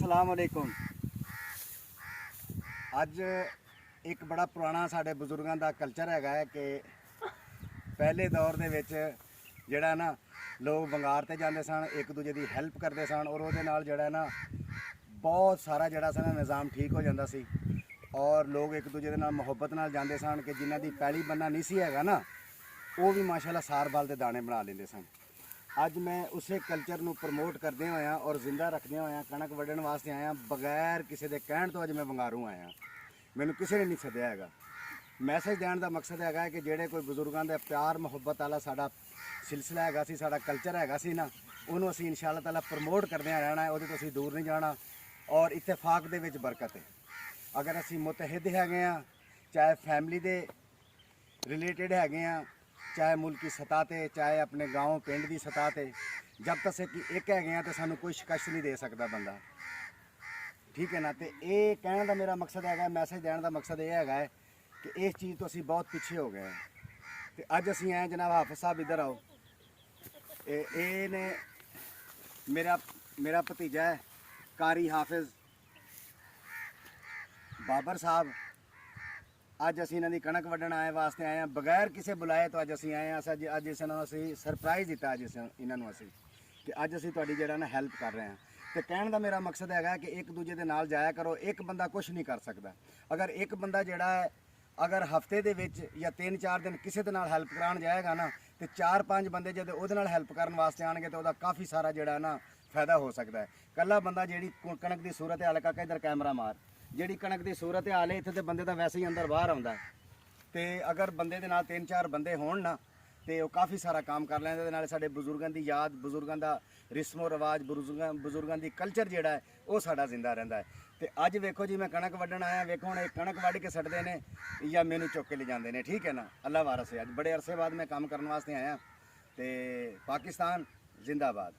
अस्सलाम वालेकुम। अज एक बड़ा पुराना साढ़े बजुर्गों का कल्चर है कि पहले दौर के जड़ा ना लोग वंगार ते जाते सन, एक दूजे की हैल्प करते सन और वो जड़ा ना बहुत सारा जड़ा सा निज़ाम ठीक हो जाता सी और लोग एक दूजे के नाल मुहब्बत नाल जाते सन कि जिन्हों की पैली बनना नहीं सी हैगा ना वो भी माशाल्लाह सार बाल के दाने बना लेंदे सन। अज मैं उसे कल्चर को प्रमोट करदे होया और जिंदा रखदे होया कणक वड्ढण वास्ते आया, बगैर किसी के कहण तो अज मैं वंगारू आया। मैनू किसी ने नहीं सद्या हैगा। मैसेज देने का मकसद है कि जेड़े कोई बजुर्गों के प्यार मुहब्बत वाला साडा सिलसिला हैगा सी, साडा कल्चर हैगा सी ना, उन्होंने असीं इंशाअल्लाह ताला प्रमोट करदे रहना है, उहदे तो असीं दूर नहीं जाना। और इत्तेफाक दे विच बरकत है। अगर असीं मुतहद हैगे आ, चाहे फैमिली दे रिलेटेड हैगे आ, चाहे मुल्की सतह ते, चाहे अपने गाँव पिंड की सतह ते, जब तक कि एक है तो सानू कोई शिकस्त नहीं दे सकता बंदा, ठीक है ना। तो ये कहने का मेरा मकसद है, मैसेज देने का मकसद ये है कि इस चीज़ तो असी बहुत पीछे हो गए हैं। तो अज असी आए जनाब हाफिज साहब इधर आओ। ये ने मेरा भतीजा है कारी हाफिज बाबर साहब। अज असी इन्हों की कणक वड्ढण आए वास्ते आए हैं बगैर किसी बुलाए। तो अज असी आए हैं, अज इन्होंने असी सरप्राइज़ दिता अज इन्होंने असी कि अज असी तुहाडी जिहड़ा ना हैल्प कर रहे हैं। तो कहने का मेरा मकसद है कि एक दूजे के नाल जाया करो। एक बंदा कुछ नहीं कर सकता। अगर एक बंदा जिहड़ा है अगर हफ्ते दे विच या 3-4 दिन किसी के नाल हैल्प कराउण जाएगा ना तो 4-5 बंदे जब उहदे नाल हैल्प करन वास्ते आउणगे तो उहदा काफ़ी सारा जिहड़ा ना फायदा हो सकता है। कल्ला बंदा जिहड़ी कणक की सूरत हाल का इधर कैमरा मार, जिहड़ी कणक की सूरत हाल है इत्थे ते बंदे दा वैसे ही अंदर बाहर आउंदा है। तो अगर बंदे दे नाल 3-4 बंदे होण ना तो वह काफ़ी सारा काम कर लैंदे। नाले साडे बजुर्गों की याद, बजुर्गों का रिस्मो रिवाज, बजुर्गों की कल्चर जिहड़ा है वो साडा जिंदा रहिंदा है। तो अज वेखो जी मैं कणक वड्ढण आया, वेखो हुण कणक वड्ढ के सटदे ने या मैनू चुक के ले जाते हैं, ठीक है ना। अल्लाह वारस है। अज बड़े अरसे बाद मैं काम करने वास्ते आया। तो पाकिस्तान जिंदाबाद।